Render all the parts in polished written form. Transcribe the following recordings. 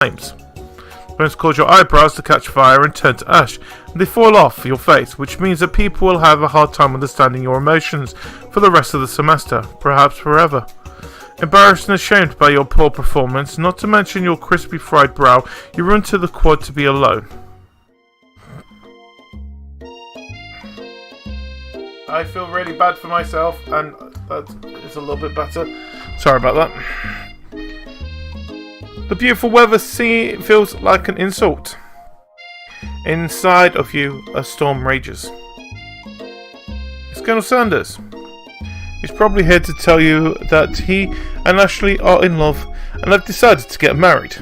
flames. Flames cause your eyebrows to catch fire and turn to ash, and they fall off your face, which means that people will have a hard time understanding your emotions for the rest of the semester, perhaps forever. Embarrassed and ashamed by your poor performance, not to mention your crispy fried brow, you run to the quad to be alone. I feel really bad for myself, and that is a little bit better. Sorry about that. The beautiful weather feels like an insult. Inside of you, a storm rages. It's Colonel Sanders. He's probably here to tell you that he and Ashley are in love and have decided to get married.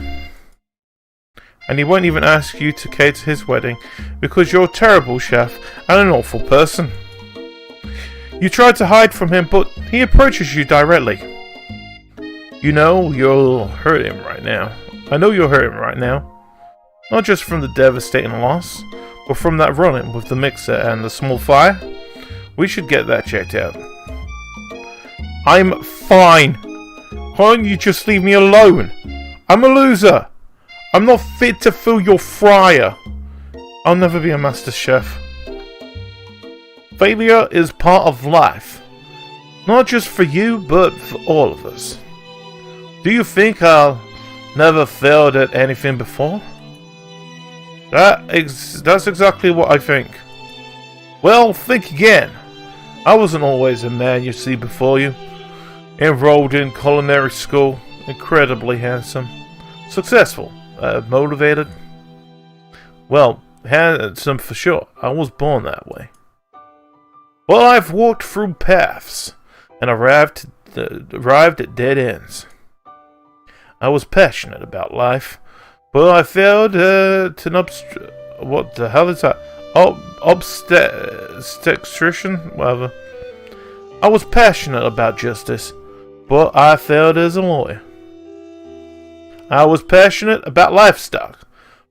And he won't even ask you to cater his wedding because you're a terrible chef and an awful person. You try to hide from him, but he approaches you directly. You know you'll hurt him right now. I know you'll hurt him right now. Not just from the devastating loss, but from that run-in with the mixer and the small fire. We should get that checked out. I'm fine. Why don't you just leave me alone? I'm a loser. I'm not fit to fill your fryer. I'll never be a master chef. Failure is part of life. Not just for you, but for all of us. Do you think I'll never failed at anything before? That's exactly what I think. Well, think again. I wasn't always a man you see before you. Enrolled in culinary school, incredibly handsome, successful, motivated. Well, handsome for sure. I was born that way. Well, I've walked through paths and arrived at dead ends. I was passionate about life, but I failed what the hell is that? Obstetrician? Whatever. I was passionate about justice, but I failed as a lawyer. I was passionate about livestock,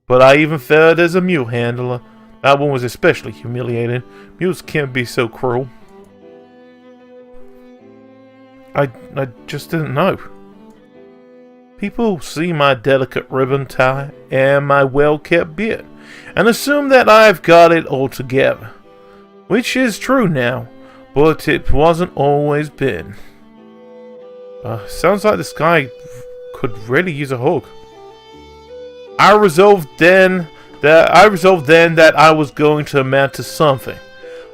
but I even failed as a mule handler. That one was especially humiliating. Mules can't be so cruel. I just didn't know. People see my delicate ribbon tie and my well-kept beard and assume that I've got it all together. Which is true now, but it wasn't always been. Sounds like this guy could really use a hug. I resolved then that I was going to amount to something.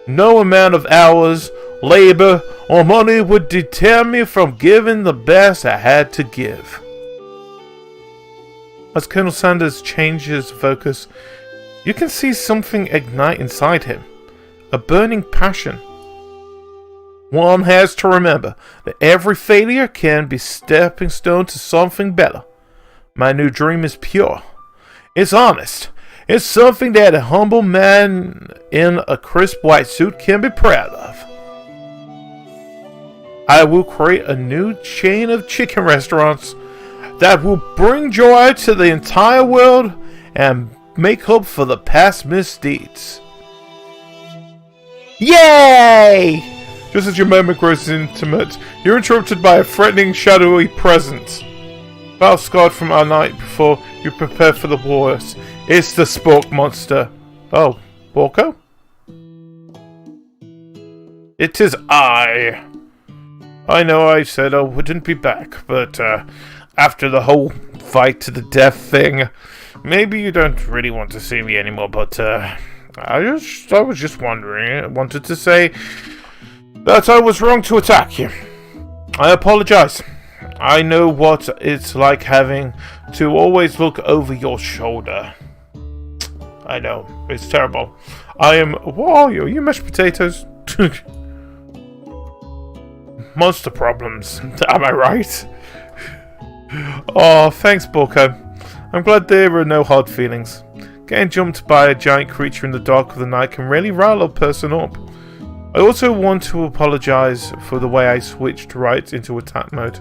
No amount of hours, labor, or money would deter me from giving the best I had to give. As Colonel Sanders changes focus, you can see something ignite inside him. A burning passion. One has to remember that every failure can be a stepping stone to something better. My new dream is pure. It's honest. It's something that a humble man in a crisp white suit can be proud of. I will create a new chain of chicken restaurants that will bring joy to the entire world and make up for the past misdeeds. Yay! Just as your moment grows intimate, you're interrupted by a threatening, shadowy presence. Battle scarred from our night before you prepare for the wars. It's the Spork Monster. Oh, Borko? It is I. I know I said I wouldn't be back, but after the whole fight to the death thing, maybe you don't really want to see me anymore, but I was just wondering. I wanted to say that I was wrong to attack you. I apologize. I know what it's like having to always look over your shoulder. I know, it's terrible. What are you? Are you mashed potatoes? Monster problems, am I right? Oh, thanks, Borko. I'm glad there were no hard feelings. Getting jumped by a giant creature in the dark of the night can really rile a person up. I also want to apologize for the way I switched right into attack mode.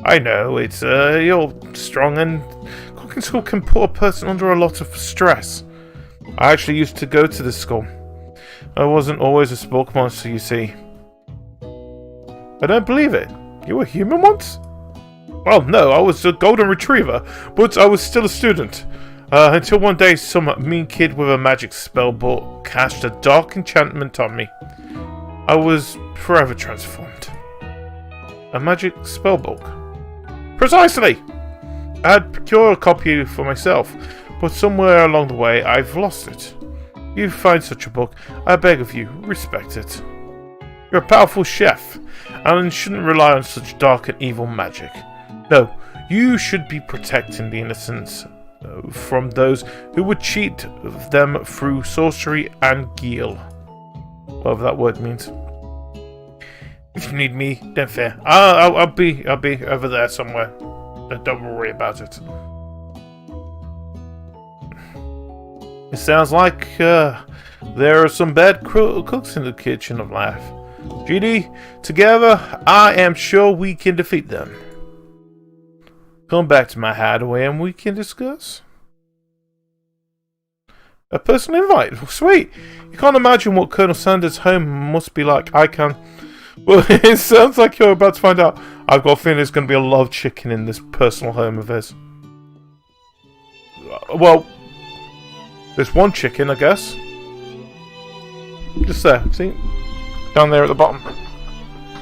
I know, it's, you're strong and cooking school can put a person under a lot of stress. I actually used to go to this school. I wasn't always a Spork Monster, you see. I don't believe it. You were human once? Well, no, I was a golden retriever, but I was still a student. Until one day some mean kid with a magic spell book cast a dark enchantment on me. I was forever transformed. A magic spell book? Precisely! I had procured a copy for myself, but somewhere along the way I've lost it. If you find such a book, I beg of you, respect it. You're a powerful chef, and shouldn't rely on such dark and evil magic. No, you should be protecting the innocents from those who would cheat them through sorcery and guile. Whatever that word means. If you need me, don't fear. I'll be over there somewhere. Don't worry about it. It sounds like there are some bad cooks in the kitchen of life. GD, together, I am sure we can defeat them. Come back to my hideaway and we can discuss. A personal invite? Sweet! You can't imagine what Colonel Sanders' home must be like. I can. Well, it sounds like you're about to find out. I've got a feeling there's going to be a lot of chicken in this personal home of his. Well, there's one chicken, I guess. Just there, see? Down there at the bottom.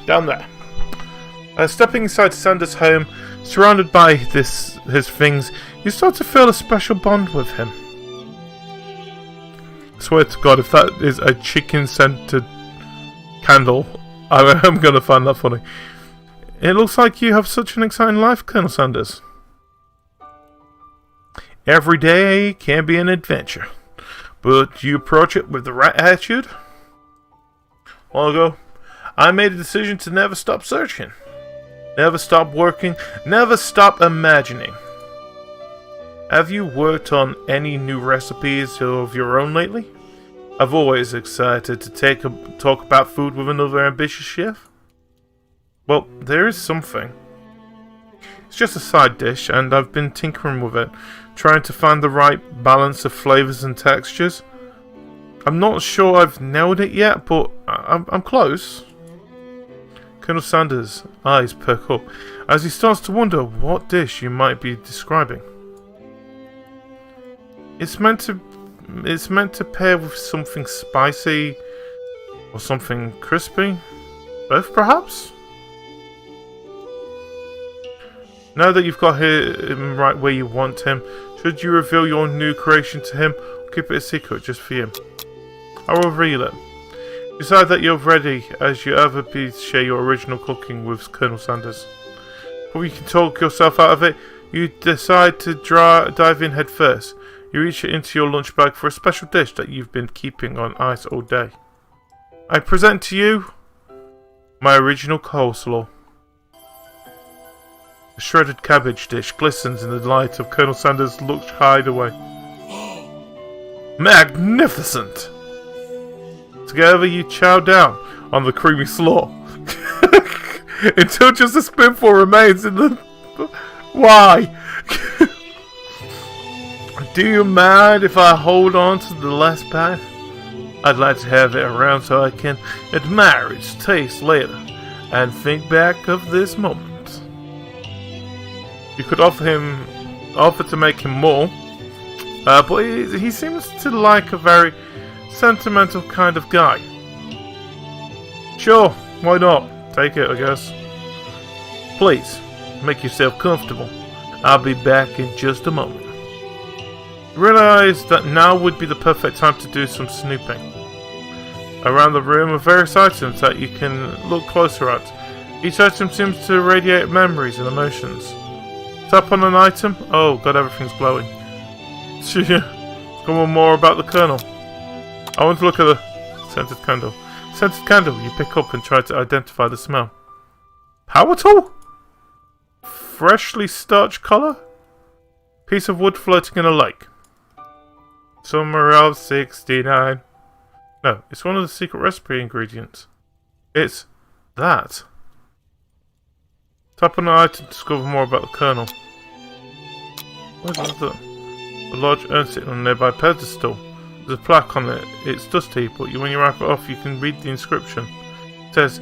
Down there. Stepping inside Sanders' home, surrounded by his things, you start to feel a special bond with him. I swear to God, if that is a chicken-scented candle, I'm going to find that funny. It looks like you have such an exciting life, Colonel Sanders. Every day can be an adventure, but you approach it with the right attitude. A while ago, I made a decision to never stop searching. Never stop working, never stop imagining. Have you worked on any new recipes of your own lately? I've always excited to talk about food with another ambitious chef. Well, there is something. It's just a side dish, and I've been tinkering with it, trying to find the right balance of flavors and textures. I'm not sure I've nailed it yet, but I'm close. Colonel Sanders' eyes perk up as he starts to wonder what dish you might be describing. It's meant to pair with something spicy or something crispy. Both, perhaps? Now that you've got him right where you want him, should you reveal your new creation to him or keep it a secret just for you? I'll reveal it. Decide that you're ready as you ever be to share your original cooking with Colonel Sanders. Before you can talk yourself out of it, you decide to dive in head first. You reach into your lunch bag for a special dish that you've been keeping on ice all day. I present to you my original coleslaw. The shredded cabbage dish glistens in the light of Colonel Sanders' lunch hideaway. Magnificent! Together you chow down on the creamy slaw until just a spoonful remains in the... Why? Do you mind if I hold on to the last bite? I'd like to have it around so I can admire its taste later and think back of this moment. You could offer to make him more, but he seems to like a very sentimental kind of guy. Sure, why not? Take it, I guess. Please, make yourself comfortable. I'll be back in just a moment. Realize that now would be the perfect time to do some snooping. Around the room are various items that you can look closer at. Each item seems to radiate memories and emotions. Tap on an item. Oh god, everything's glowing. Come on, more about the Colonel. I want to look at the scented candle. Scented candle you pick up and try to identify the smell. Power tool? Freshly starched collar? Piece of wood floating in a lake. Summer of 69. No, it's one of the secret recipe ingredients. It's that. Tap on the item to discover more about the Colonel. What is that? A large urn sitting on a nearby pedestal. There's a plaque on it. It's dusty, but when you wrap it off, you can read the inscription. It says,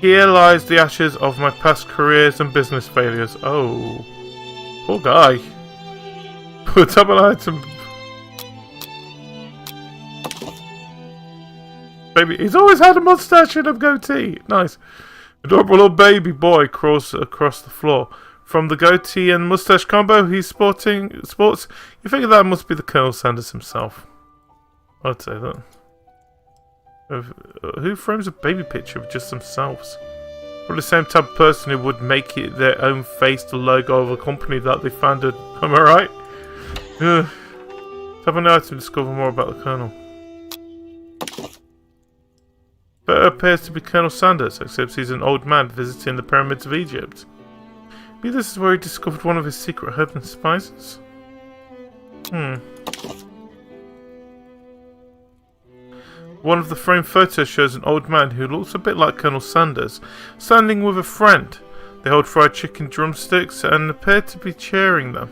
Here lies the ashes of my past careers and business failures. Oh. Poor guy. Put up an item. Baby, he's always had a mustache and a goatee. Nice. Adorable little baby boy crawls across the floor. From the goatee and mustache combo he's sports, you figure that must be the Colonel Sanders himself. I'd say that. Who frames a baby picture of just themselves? Probably the same type of person who would make it their own face the logo of a company that they founded. Am I right? Have an item to discover more about the Colonel. But it appears to be Colonel Sanders, except he's an old man visiting the pyramids of Egypt. Maybe this is where he discovered one of his secret herbs and spices? One of the framed photos shows an old man who looks a bit like Colonel Sanders, standing with a friend. They hold fried chicken drumsticks and appear to be cheering them.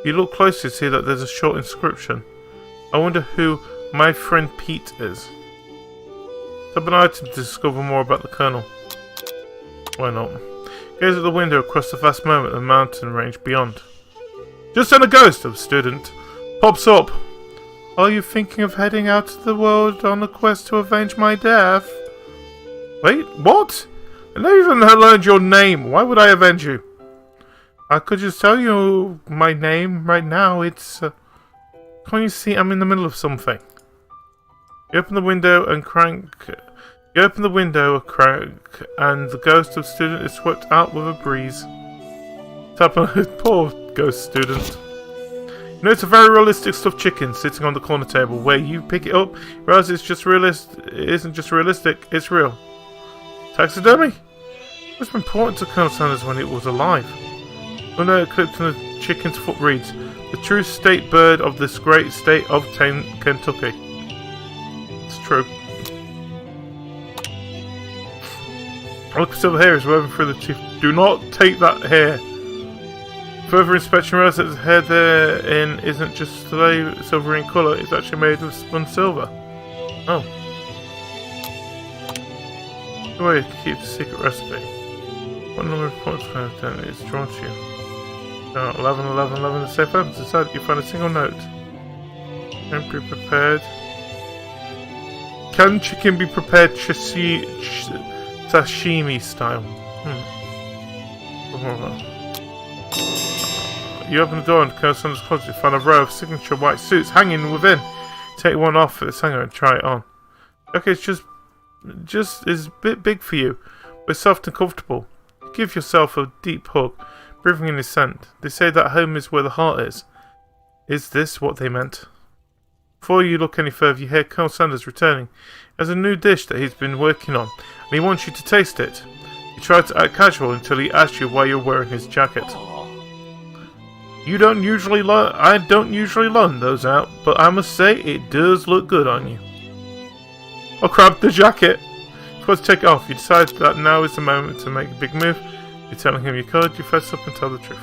You look closely to see that there's a short inscription. I wonder who my friend Pete is. Have an item to discover more about the Colonel. Why not? Gaze at the window across the vast moment of the mountain range beyond. Just then a ghost of a student pops up. Are you thinking of heading out to the world on a quest to avenge my death? Wait, what? I never even learned your name. Why would I avenge you? I could just tell you my name right now. It's... Can't you see I'm in the middle of something? You open the window and crank... You open the window a crack, and the ghost of student is swept out with a breeze. Tap on his poor ghost student. You notice a very realistic stuffed chicken sitting on the corner table. Where you pick it up, you realize it's just it isn't just realistic, it's real. Taxidermy? It was important to Colonel Sanders when it was alive. The note clipped on the chicken's foot reads, "The true state bird of this great state of Kentucky." It's true. Look, the silver hair is woven through the tooth. Do not take that hair. Further inspection reveals that the hair therein isn't just silver in colour, it's actually made of spun silver. Oh. The way to keep the secret recipe. What number of points is drawn to you? 11, 11, 11. The safe opens inside. You find a single note. Can be prepared. Can chicken be prepared sashimi style? You open the door and Colonel Sanders' closet. You find a row of signature white suits hanging within. Take one off at its hanger and try it on. Okay, it's just is a bit big for you, but soft and comfortable. Give yourself a deep hug, breathing in his scent. They say that home is where the heart is. Is this what they meant? Before you look any further, you hear Colonel Sanders returning. He has a new dish that he's been working on, and he wants you to taste it. He tried to act casual until he asked you why you're wearing his jacket. I don't usually loan those out, but I must say it does look good on you. Oh crap, the jacket! Before you take it off, you decide that now is the moment to make a big move. You're telling him you could, you fess up and tell the truth.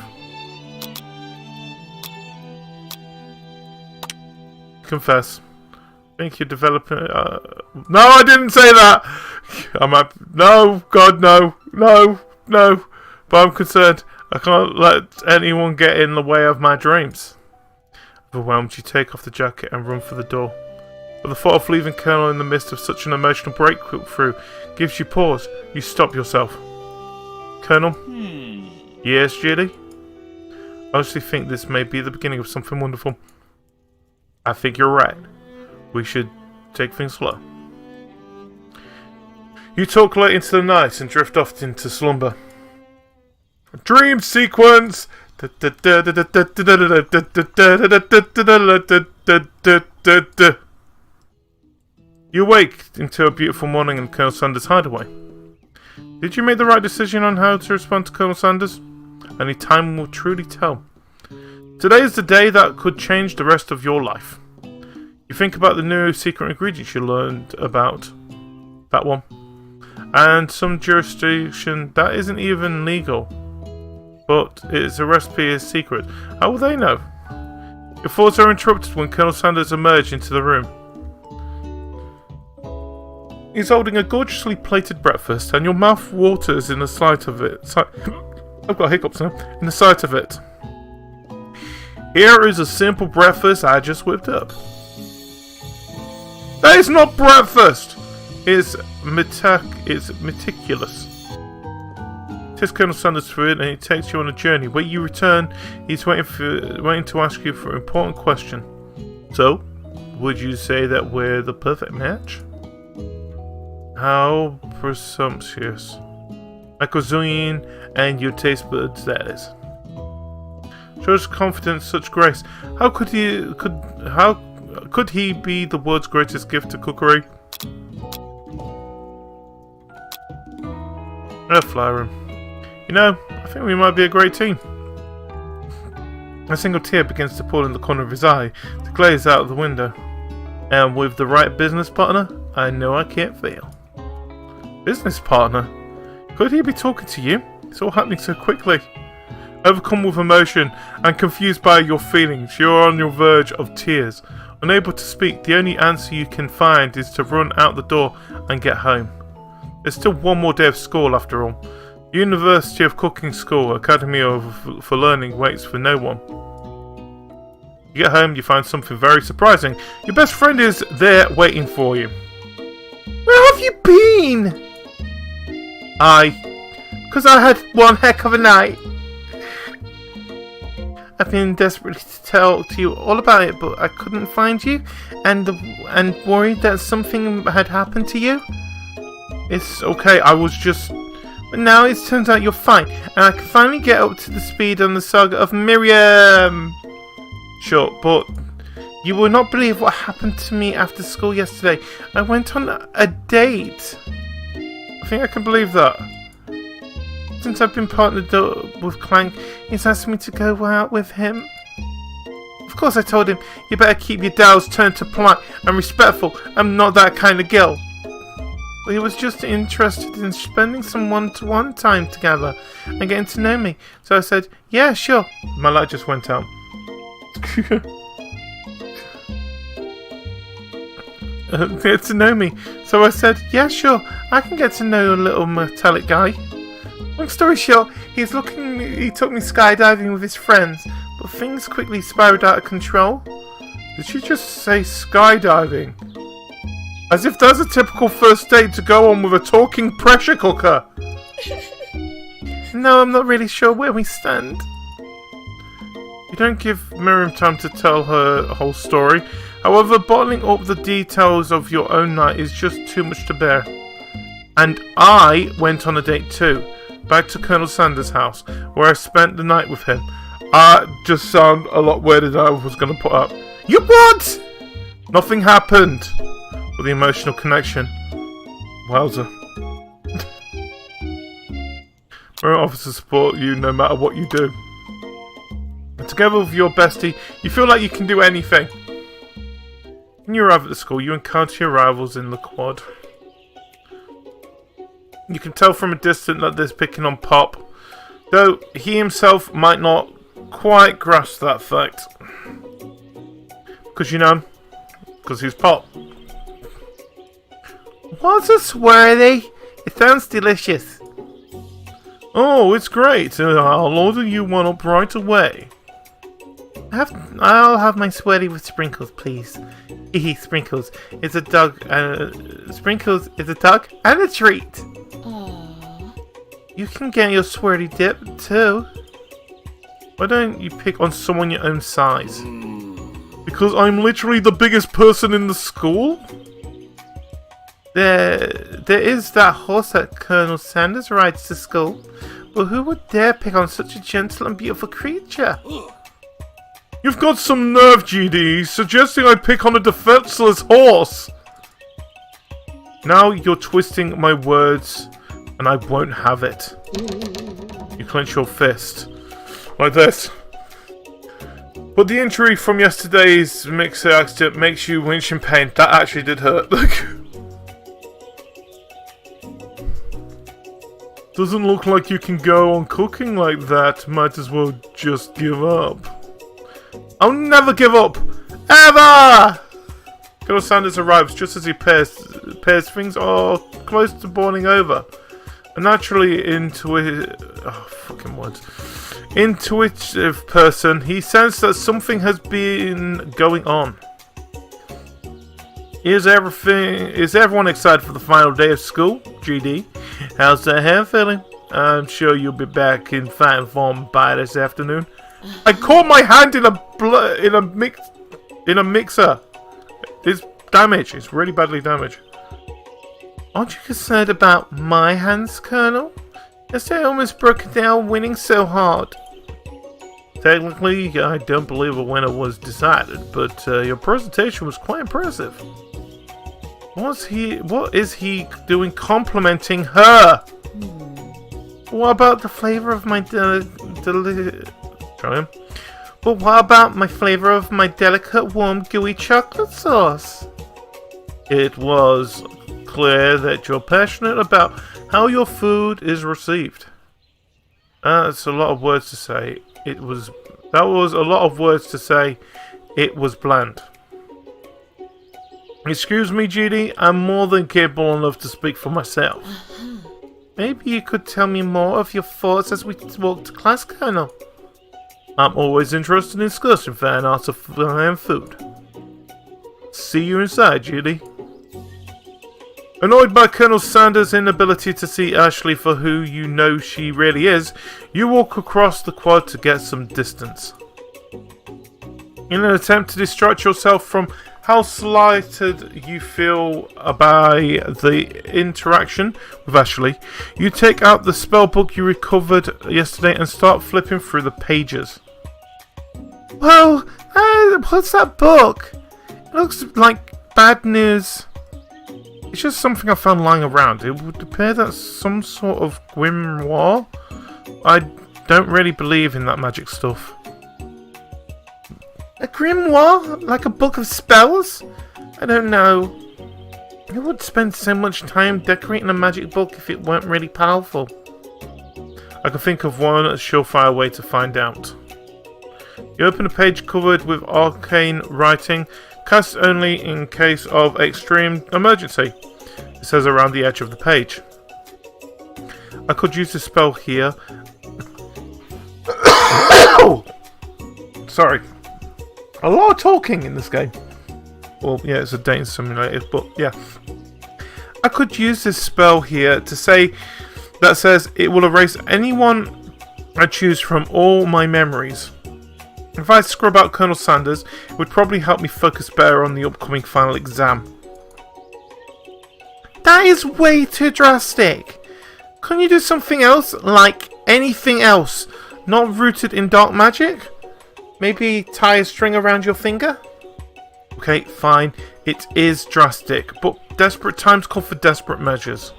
Confess. I think you're developing... No, I didn't say that! No, God, no. No. But I'm concerned. I can't let anyone get in the way of my dreams. Overwhelmed, you take off the jacket and run for the door. But the thought of leaving Colonel in the midst of such an emotional breakthrough gives you pause. You stop yourself. Colonel? Yes, Judy? I honestly think this may be the beginning of something wonderful. I think you're right. We should take things slow. You talk late into the night and drift off into slumber. Dream sequence! You wake into a beautiful morning in Colonel Sanders' hideaway. Did you make the right decision on how to respond to Colonel Sanders? Only time will truly tell. Today is the day that could change the rest of your life. You think about the new secret ingredients you learned about. That one. And some jurisdiction that isn't even legal. But it's a recipe is secret. How will they know? Your thoughts are interrupted when Colonel Sanders emerged into the room. He's holding a gorgeously plated breakfast, and your mouth waters in the sight of it. I've got hiccups now. In the sight of it. Here is a simple breakfast I just whipped up. That is not breakfast! It's meticulous. Takes Colonel Sanders through it, and he takes you on a journey. When you return, he's waiting to ask you for an important question. So, would you say that we're the perfect match? How presumptuous. Like cuisine and your taste buds, that is. Shows confidence, such grace. How could he be the world's greatest gift to cookery? I'll flatter him. You know, I think we might be a great team. A single tear begins to fall in the corner of his eye to glaze out of the window. And with the right business partner, I know I can't fail. Business partner? Could he be talking to you? It's all happening so quickly. Overcome with emotion and confused by your feelings, you're on your verge of tears. Unable to speak, the only answer you can find is to run out the door and get home. There's still one more day of school after all. University of Cooking School, Academy for Learning waits for no one. You get home, you find something very surprising. Your best friend is there waiting for you. Where have you been? Because I had one heck of a night. I've been desperate to tell to you all about it, but I couldn't find you, and worried that something had happened to you. It's okay, I was just... But now it turns out you're fine, and I can finally get up to the speed on the saga of Miriam. Sure, but you will not believe what happened to me after school yesterday. I went on a date. I think I can believe that. Since I've been partnered up with Clank, he's asked me to go out with him. Of course I told him, you better keep your dials turned to polite and respectful. I'm not that kind of girl. But he was just interested in spending some one-to-one time together and getting to know me. So I said, yeah, sure. My light just went out. Get to know me. So I said, yeah, sure. I can get to know a little metallic guy. Long story short, he took me skydiving with his friends, but things quickly spiraled out of control. Did she just say skydiving? As if that's a typical first date to go on with a talking pressure cooker. No, I'm not really sure where we stand. You don't give Miriam time to tell her whole story. However, bottling up the details of your own night is just too much to bear. And I went on a date too. Back to Colonel Sanders' house, where I spent the night with him. Just sound a lot weirder than I was going to put up. You what? Nothing happened. With the emotional connection. Wowza. Miriam offers to support you no matter what you do. And together with your bestie, you feel like you can do anything. When you arrive at the school, you encounter your rivals in the quad. You can tell from a distance that they're picking on Pop, though he himself might not quite grasp that fact. Because because he's Pop. What's a swirly? It sounds delicious. Oh, it's great. I'll order you one up right away. I'll have my swirly with sprinkles, please. Sprinkles is a dog. Sprinkles is a dog and a treat. Aww. You can get your swirly dip too. Why don't you pick on someone your own size? Because I'm literally the biggest person in the school? There is that horse that Colonel Sanders rides to school, but who would dare pick on such a gentle and beautiful creature? You've got some nerve, GD, suggesting I pick on a defenseless horse! Now you're twisting my words, and I won't have it. You clench your fist. Like this. But the injury from yesterday's mixer accident makes you winch in pain. That actually did hurt. Doesn't look like you can go on cooking like that. Might as well just give up. I'll never give up! Ever! Colonel Sanders arrives just as he pairs. Things are close to boiling over. A naturally intuitive person, he sensed that something has been going on. Is everyone excited for the final day of school? GD, how's that hair feeling? I'm sure you'll be back in fine form by this afternoon. I caught my hand in a mixer. It's damaged. It's really badly damaged. Aren't you concerned about my hands, Colonel? Yes, I almost broke it down winning so hard. Technically, I don't believe a winner was decided, but your presentation was quite impressive. What is he doing complimenting her? What about the flavor of my delicate, warm, gooey chocolate sauce? It was clear that you're passionate about how your food is received. That's a lot of words to say. That was a lot of words to say. It was bland. Excuse me, Judy. I'm more than capable enough to speak for myself. Maybe you could tell me more of your thoughts as we walk to class, Colonel. I'm always interested in discussing fine arts of food. See you inside, Judy. Annoyed by Colonel Sanders' inability to see Ashley for who you know she really is, you walk across the quad to get some distance. In an attempt to distract yourself from how slighted you feel by the interaction with Ashley, you take out the spell book you recovered yesterday and start flipping through the pages. Whoa! What's that book? It looks like bad news. It's just something I found lying around. It would appear that's some sort of grimoire. I don't really believe in that magic stuff. A grimoire? Like a book of spells? I don't know. Who would spend so much time decorating a magic book if it weren't really powerful? I can think of one surefire way to find out. You open a page covered with arcane writing, cast only in case of extreme emergency. It says around the edge of the page. I could use the spell here. Sorry. A lot of talking in this game. Well, yeah, it's a dating simulator, but yeah. I could use this spell here to say that says it will erase anyone I choose from all my memories. If I scrub out Colonel Sanders, it would probably help me focus better on the upcoming final exam. That is way too drastic. Can you do something else? Like anything else? Not rooted in dark magic? Maybe tie a string around your finger? Okay, fine. It is drastic, but desperate times call for desperate measures.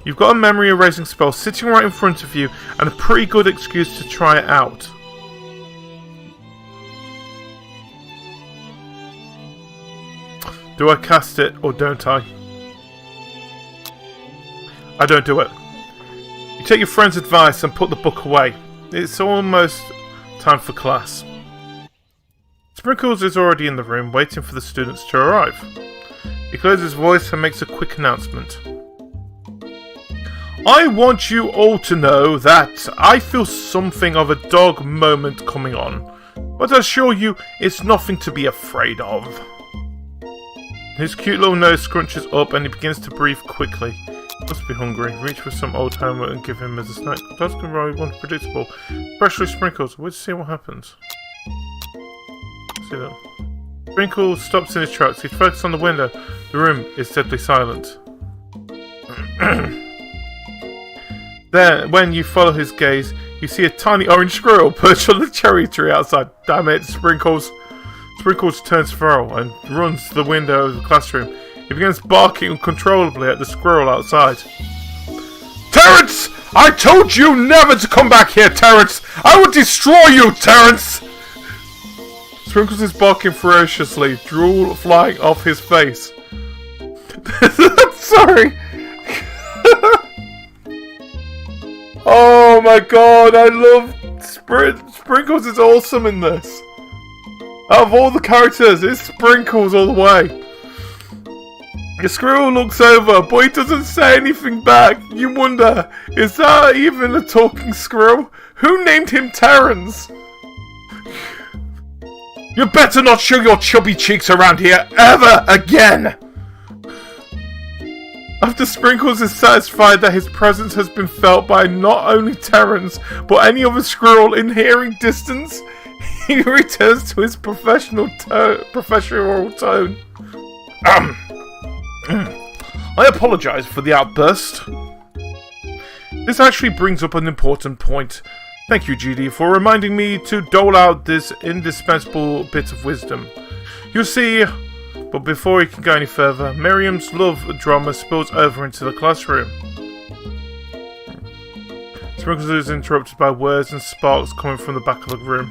You've got a memory erasing spell sitting right in front of you and a pretty good excuse to try it out. Do I cast it or don't I? I don't do it. You take your friend's advice and put the book away. It's almost time for class. Sprinkles is already in the room waiting for the students to arrive. He clears his voice and makes a quick announcement. I want you all to know that I feel something of a dog moment coming on, but I assure you it's nothing to be afraid of. His cute little nose scrunches up and he begins to breathe quickly. Must be hungry. Reach for some old timer and give him as a snack. That's going to be unpredictable. Especially Sprinkles. We'll see what happens. See that. Sprinkles stops in his tracks. He focuses on the window. The room is deadly silent. Then, when you follow his gaze, you see a tiny orange squirrel perched on the cherry tree outside. Damn it, Sprinkles. Sprinkles turns feral and runs to the window of the classroom. He begins barking uncontrollably at the squirrel outside. Terrence! I told you never to come back here, Terrence! I will destroy you, Terrence! Sprinkles is barking ferociously, drool flying off his face. Sorry! Oh my god, I love... Sprinkles is awesome in this. Out of all the characters, it's Sprinkles all the way. The squirrel looks over, but he doesn't say anything back. You wonder, is that even a talking squirrel? Who named him Terrence? You better not show your chubby cheeks around here ever again! After Sprinkles is satisfied that his presence has been felt by not only Terrence, but any other squirrel in hearing distance, he returns to his professional tone. I apologize for the outburst. This actually brings up an important point. Thank you, GD, for reminding me to dole out this indispensable bit of wisdom. You see, but before he can go any further, Miriam's love drama spills over into the classroom. Sprinkles is interrupted by words and sparks coming from the back of the room.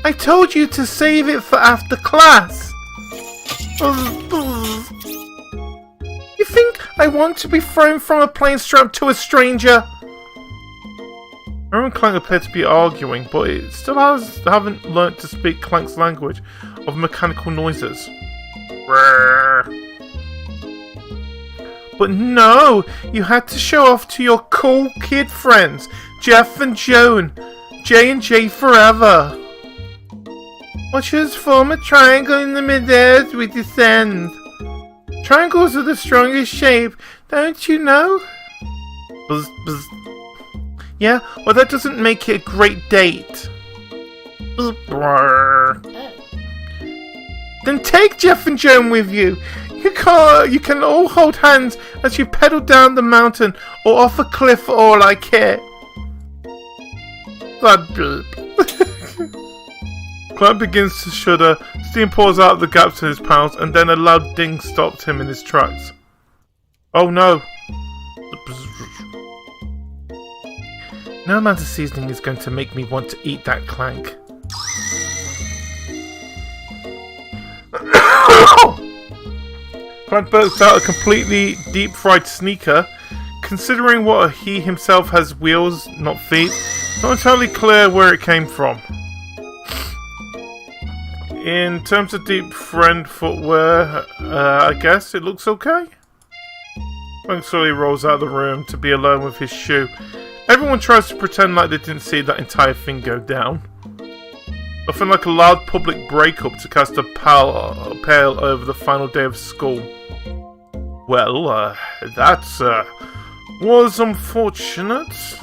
I told you to save it for after class! You think I want to be thrown from a plane strapped to a stranger? Miriam and Clank appear to be arguing, but it still haven't learnt to speak Clank's language of mechanical noises. But no, you had to show off to your cool kid friends, Jeff and Joan. J&J forever. Watch us form a triangle in the mid-air as we descend. Triangles are the strongest shape, don't you know? Buzz, buzz. Yeah, well that doesn't make it a great date. Then take Jeff and Joan with you. You can all hold hands as you pedal down the mountain or off a cliff for all I care. Clank begins to shudder, steam pours out of the gaps in his panels, and then a loud ding stops him in his tracks. Oh no. No amount of seasoning is going to make me want to eat that, Clank. Clank bursts out a completely deep-fried sneaker. Considering what he himself has wheels, not feet, not entirely clear where it came from. In terms of deep friend footwear, I guess it looks okay. Clank slowly rolls out of the room to be alone with his shoe. Everyone tries to pretend like they didn't see that entire thing go down. Nothing like a loud public breakup to cast a pale over the final day of school. Well, that was unfortunate.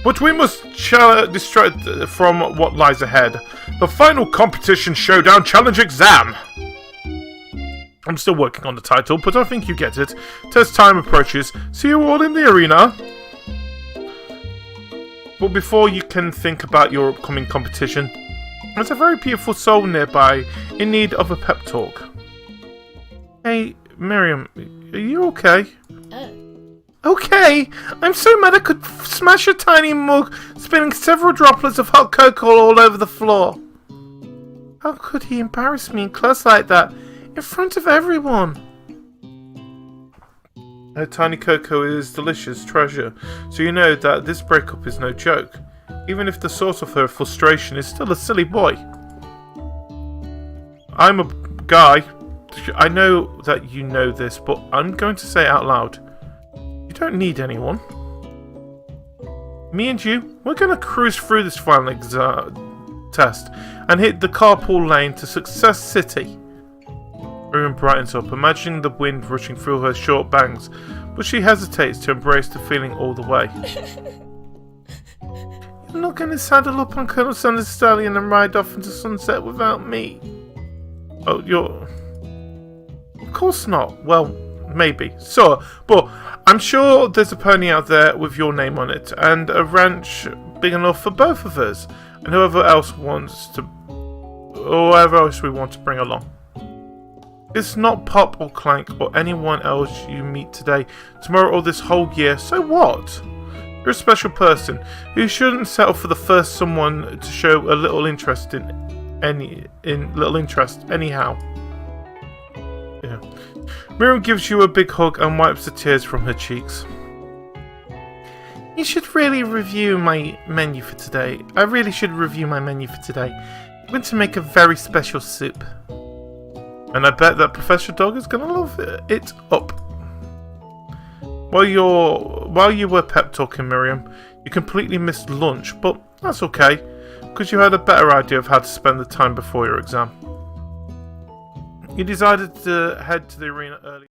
But we must distract from what lies ahead. The final competition showdown challenge exam! I'm still working on the title, but I think you get it. Test time approaches. See you all in the arena. But before you can think about your upcoming competition, there's a very beautiful soul nearby in need of a pep talk. Hey, Miriam, are you okay? Okay? I'm so mad I could smash a tiny mug, spilling several droplets of hot cocoa all over the floor. How could he embarrass me in class like that, in front of everyone? Her tiny cocoa is delicious treasure, so you know that this breakup is no joke, even if the source of her frustration is still a silly boy. I'm a guy. I know that you know this, but I'm going to say it out loud. You don't need anyone. Me and you, we're going to cruise through this final test and hit the carpool lane to Success City. Miriam brightens up, imagining the wind rushing through her short bangs, but she hesitates to embrace the feeling all the way. You're not going to saddle up on Colonel Sanders' stallion and ride off into sunset without me? Oh, you're... Of course not. Well, maybe. So, but I'm sure there's a pony out there with your name on it, and a ranch big enough for both of us, and whoever else we want to bring along. It's not Pop or Clank or anyone else you meet today, tomorrow, or this whole year. So what? You're a special person who shouldn't settle for the first someone to show a little interest anyhow. Yeah. Miriam gives you a big hug and wipes the tears from her cheeks. You should really review my menu for today. I really should review my menu for today. I'm going to make a very special soup. And I bet that Professor Dog is going to love it up. While you were pep talking, Miriam, you completely missed lunch, but that's okay, because you had a better idea of how to spend the time before your exam. You decided to head to the arena early.